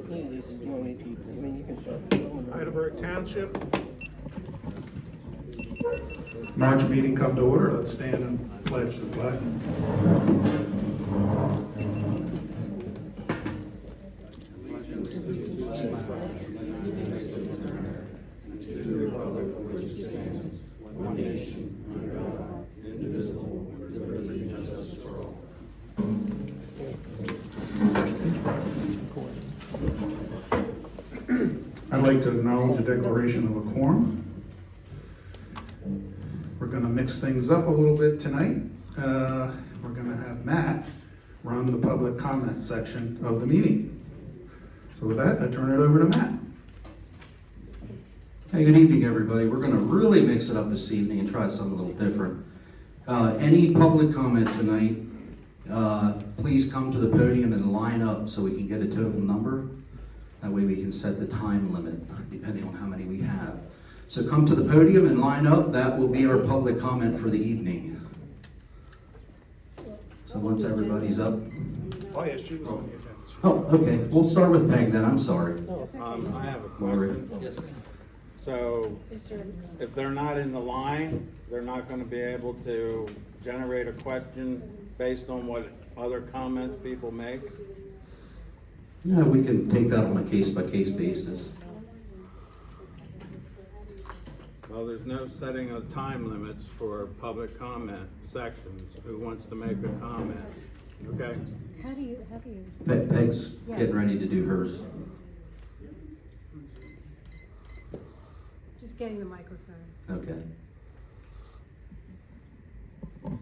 Please, you want me to keep, I mean, you can start. Heidelberg Township. March meeting come to order. Let's stand and pledge the flag. One nation, under God, indivisible, with liberty and justice for all. I'd like to acknowledge the declaration of a quorum. We're going to mix things up a little bit tonight. We're going to have Matt run the public comment section of the meeting. So with that, I turn it over to Matt. Hey, good evening, everybody. We're going to really mix it up this evening and try something a little different. Any public comment tonight, please come to the podium and line up so we can get a total number. That way we can set the time limit, depending on how many we have. So come to the podium and line up. That will be our public comment for the evening. So once everybody's up. Oh, yeah, she was on the agenda. Oh, okay. We'll start with Peg then. I'm sorry. I have a question. So, if they're not in the line, they're not gonna be able to generate a question based on what other comments people make? No, we can take that on a case-by-case basis. Well, there's no setting of time limits for public comment sections. Who wants to make a comment? Okay? How do you? Peg's getting ready to do hers. Just getting the microphone. Okay. Oh,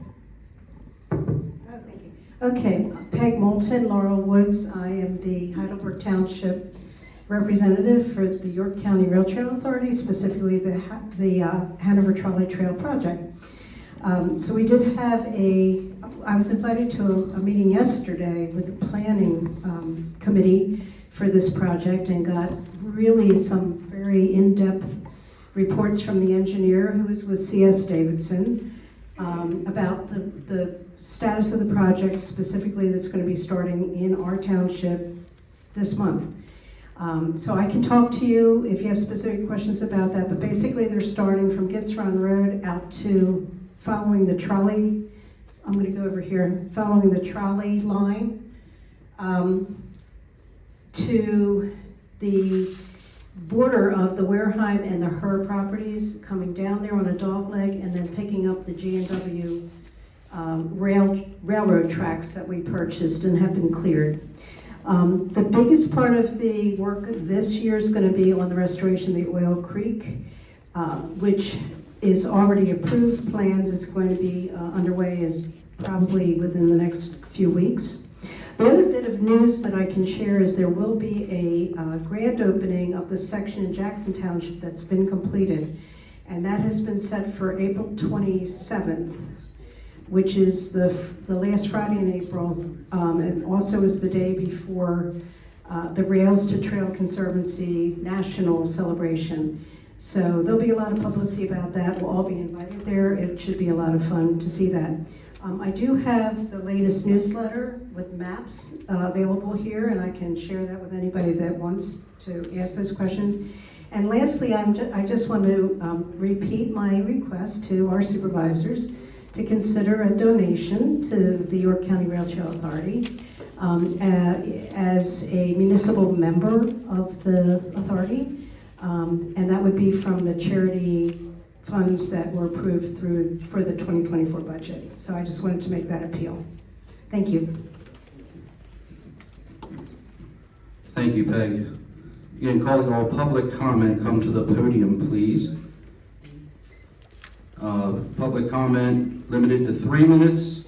thank you. Okay, Peg Moulton, Laurel Woods. I am the Heidelberg Township representative for the York County Rail Trail Authority, specifically the Hanover Trolley Trail Project. So we did have I was invited to a meeting yesterday with the planning committee for this project and got really some very in-depth reports from the engineer who was with CS Davidson about the status of the project, specifically that's going to be starting in our township this month. So I can talk to you if you have specific questions about that, but basically they're starting from Gitz Run Road out to following the trolley. I'm going to go over here, following the trolley line to the border of the Wareheim and the Herr properties, coming down there on a dog leg and then picking up the G&W railroad tracks that we purchased and have been cleared. The biggest part of the work this year is going to be on the restoration of the Oil Creek, which is already approved plans. It's going to be underway is probably within the next few weeks. The other bit of news that I can share is there will be a grand opening of the section in Jackson Township that's been completed, and that has been set for April 27th, which is the last Friday in April, and also is the day before the Rails to Trail Conservancy National Celebration. So there'll be a lot of publicity about that. We'll all be invited there. It should be a lot of fun to see that. I do have the latest newsletter with maps available here, and I can share that with anybody that wants to ask those questions. And lastly, I just want to repeat my request to our supervisors to consider a donation to the York County Rail Trail Authority as a municipal member of the authority, and that would be from the charity funds that were approved for the 2024 budget. So I just wanted to make that appeal. Thank you. Thank you, Peg. Again, calling all public comment, come to the podium, please. Public comment limited to 3 minutes,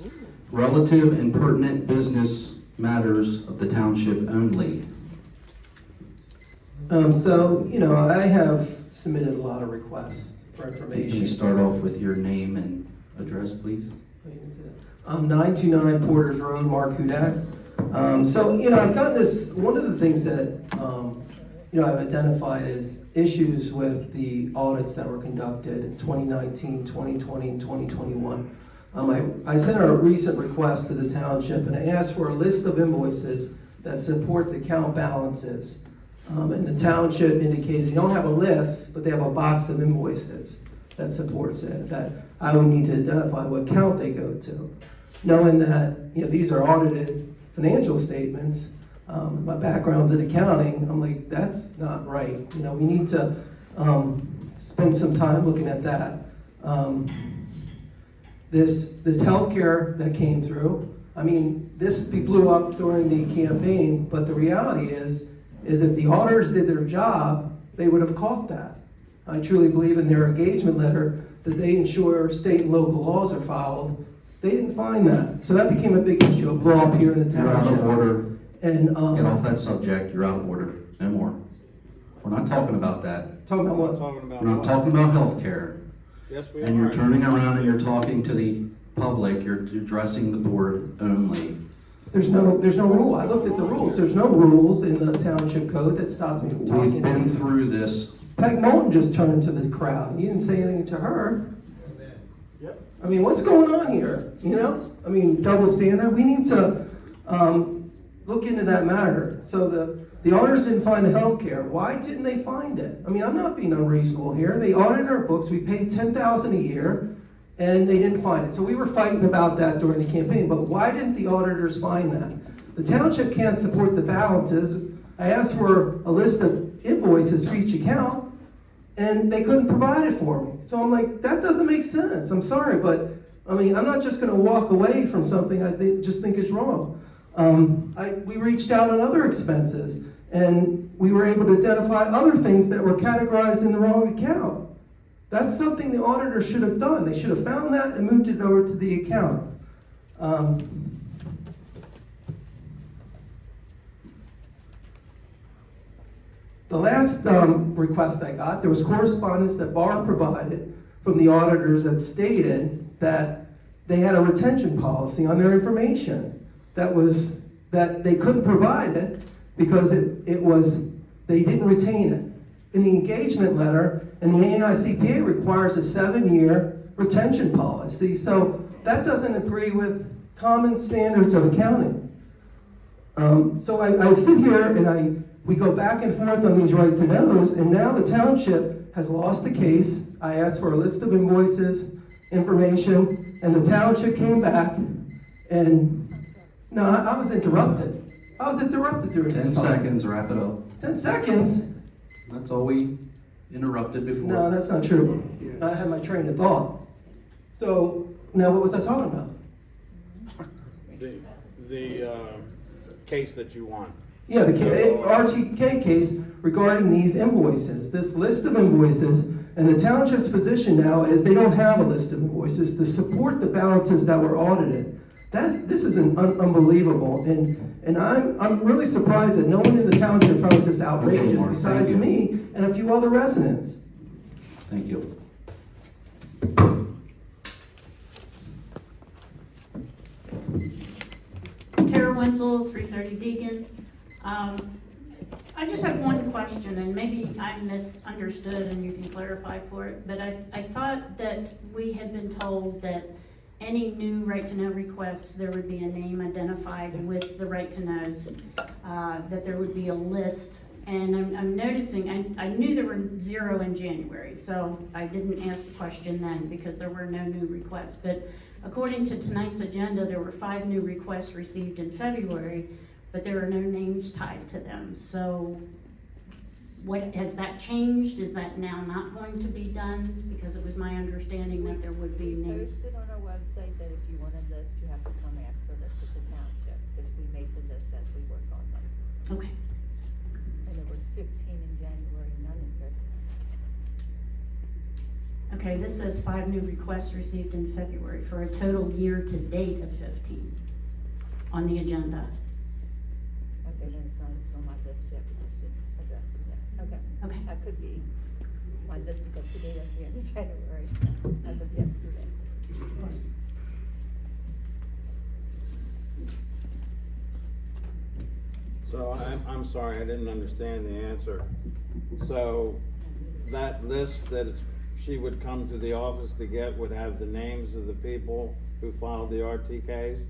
relative and pertinent business matters of the township only. I have submitted a lot of requests for information. Can you start off with your name and address, please? 929 Porters Road, Mark Hudak. I've gotten this, one of the things that, I've identified as issues with the audits that were conducted in 2019, 2020, and 2021. I sent a recent request to the township and I asked for a list of invoices that support the account balances. And the township indicated they don't have a list, but they have a box of invoices that supports it, that I would need to identify what account they go to. Knowing that, you know, these are audited financial statements, my background's in accounting, I'm like, that's not right. You know, we need to spend some time looking at that. This healthcare that came through, I mean, this blew up during the campaign, but the reality is if the auditors did their job, they would have caught that. I truly believe in their engagement letter that they ensure state and local laws are followed. They didn't find that. So that became a big issue, a blow up here in the You're out township. of order. And, Get off that subject. You're out of order. No more. We're not talking about that. talking about We're what? talking about We're not what? talking about healthcare. Yes, we are. And you're turning around and you're talking to the public. You're addressing the board only. There's no rule. I looked at the rules. There's no rules in the township code that stops me from talking. We've been through this. Peg Moulton just turned to the crowd. You didn't say anything to her. Yep. I mean, what's going on here? You know? I mean, double standard. We need to look into that matter. So the auditors didn't find the health care. Why didn't they find it? I mean, I'm not being unreasonable here. They audited our books. We paid $10,000 a year, and they didn't find it. So we were fighting about that during the campaign. But why didn't the auditors find that? The township can't support the balances. I asked for a list of invoices for each account, and they couldn't provide it for me. So I'm like, that doesn't make sense. I'm sorry, but I mean, I'm not just going to walk away from something I just think is wrong. We reached out on other expenses, and we were able to identify other things that were categorized in the wrong account. That's something the auditor should have done. They should have found that and moved it over to the account. The last request I got, there was correspondence that Barr provided from the auditors that stated that they had a retention policy on their information. That they couldn't provide it because they didn't retain it. In the engagement letter, and the AICPA requires a 7-year retention policy, so that doesn't agree with common standards of accounting. So I sit here and we go back and forth on these right to knows, and now the township has lost the case. I asked for a list of invoices, information, and the township came back and, no, I was interrupted. I was interrupted during 10 this time. seconds, wrap it up. 10 seconds? That's all we interrupted before. No, that's not true. I had my train of thought. So, now what was I talking about? The case that you want. Yeah, the RTK case regarding these invoices, this list of invoices, and the township's position now is they don't have a list of invoices to support the balances that were audited. This is unbelievable, and I'm really surprised that no one in the township finds this outrageous Mark, besides thank you. me and a few other residents. Thank you. Tara Wenzel, 330 Deegan. I just have one question, and maybe I misunderstood and you can clarify for it, but I thought that we had been told that any new right-to-know requests, there would be a name identified with the right-to-knows, that there would be a list. And I'm noticing, I knew there were 0 in January, so I didn't ask the question then because there were no new requests. But according to tonight's agenda, there were 5 new requests received in February, but there are no names tied to them. So has that changed? Is that now not going to be done? Because it was my understanding that there would be names. We posted on our website that if you want a list, you have to come ask for a list at the township, because we make the list as we work on them. Okay. And there was 15 in January, none in February. Okay, this says 5 new requests received in February for a total year-to-date of 15 on the agenda. Okay, then it's not on my list yet, we just didn't address them yet. Okay. Okay. That could be, my list is up to date as the end of January, as of yesterday. So I'm sorry, I didn't understand the answer. So that list that she would come to the office to get would have the names of the people who filed the RTKs?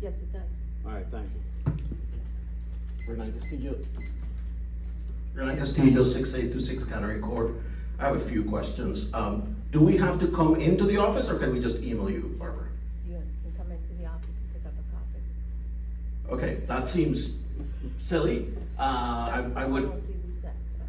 Yes, it does. All right, thank you. Renan Castillo, 6826 Cannery Court. I have a few questions. Do we have to come into the office or can we just email you, Barbara? You can come into the office and pick up a copy. Okay, that seems silly. I would, Policy we set, so.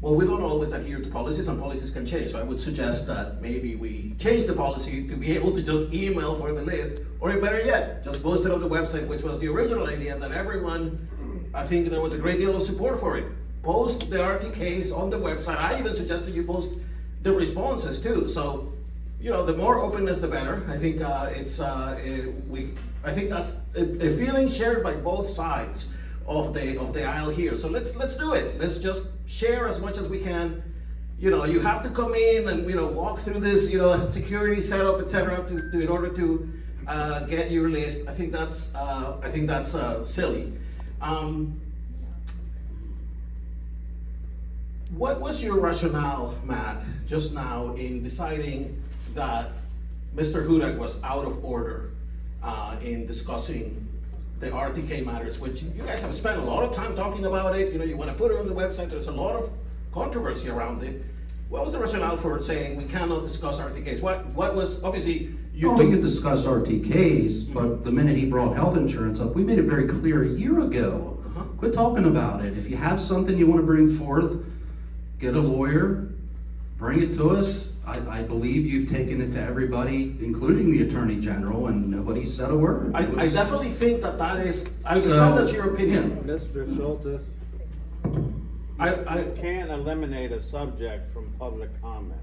well, we don't always adhere to policies and policies can change. So I would suggest that maybe we change the policy to be able to just email for the list, or better yet, just post it on the website, which was the original idea that everyone, I think there was a great deal of support for it. Post the RTKs on the website. I even suggested you post the responses too. So, you know, the more openness, the better. I think I think that's a feeling shared by both sides of the aisle here. So let's do it. Let's just share as much as we can. You know, you have to come in and walk through this security setup, etc. In order to get your list. I think that's silly. What was your rationale, Matt, just now in deciding that Mr. Hudak was out of order in discussing the RTK matters, which you guys have spent a lot of time talking about it? You want to put it on the website. There's a lot of controversy around it. What was the rationale for saying we cannot discuss RTKs? What was, obviously, you We could discuss RTKs, but the minute he brought health insurance up, we made it very clear a year ago. Quit talking about it. If you have something you want to bring forth, get a lawyer, bring it to us. I believe you've taken it to everybody, including the Attorney General, and nobody said a word. I definitely think that is, I understand that's your opinion. Mr. Schultes, I you can't eliminate a subject from public comment.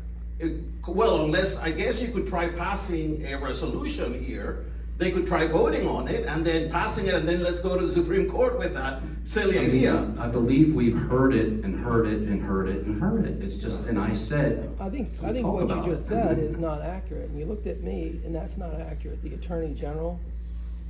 Well, unless, I guess you could try passing a resolution here. They could try voting on it and then passing it, and then let's go to the Supreme Court with that silly idea. I believe we've heard it and heard it and heard it and heard it. It's just, and I said. I think talk what you about just it. said is not accurate, and you looked at me, and that's not accurate. The Attorney General,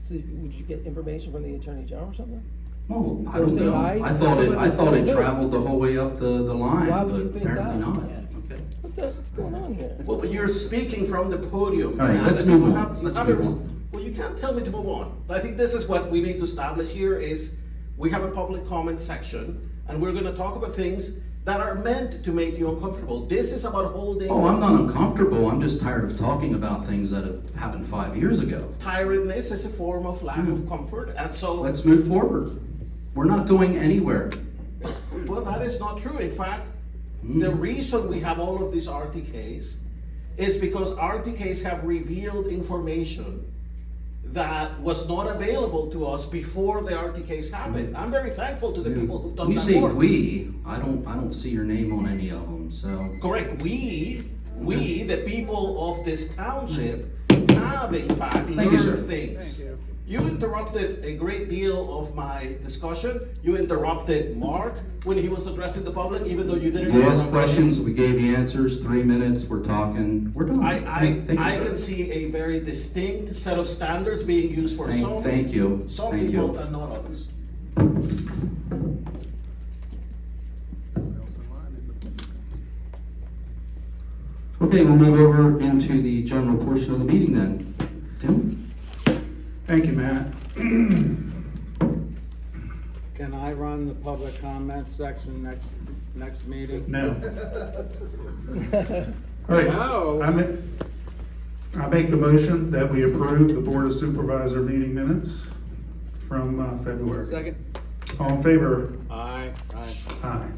so would you get information from the Attorney General or something? Oh, I Or don't say know. aye? I thought it No. traveled the whole way up the line, Why would but you think apparently that? not. Okay. What's going on here? Well, but you're speaking from the podium. All right, and let's I think move you on. you Let's have move a- on. Well, you can't tell me to move on. I think this is what we need to establish here is we have a public comment section, and we're gonna talk about things that are meant to make you uncomfortable. This is about holding. Oh, I'm not uncomfortable. I'm just tired of talking about things that have happened 5 years ago. Tiredness is a form of lack of comfort, and so, Let's move forward. We're not going anywhere. well, that is not true. In fact, the reason we have all of these RTKs is because RTKs have revealed information that was not available to us before the RTKs happened. I'm very thankful to the people who've done When you that say work. we, I don't see your name on any of them, so. Correct, we, the people of this township, have in fact Thank you, sir. learned things. You interrupted a great deal of my discussion. You interrupted Mark when he was addressing the public, even though you didn't. You interrupt asked him. questions, we gave you answers, 3 minutes, we're talking, we're done. I Thank you, sir. can see a very distinct set of standards being used for Thank you, some thank people you. and not others. Okay, we'll move over into the general portion of the meeting then. Tim? Thank you, Matt. Can I run the public comment section next meeting? No. All right. No. I make the motion that we approve the Board of Supervisor meeting minutes from February. Second. All in favor? Aye. Aye.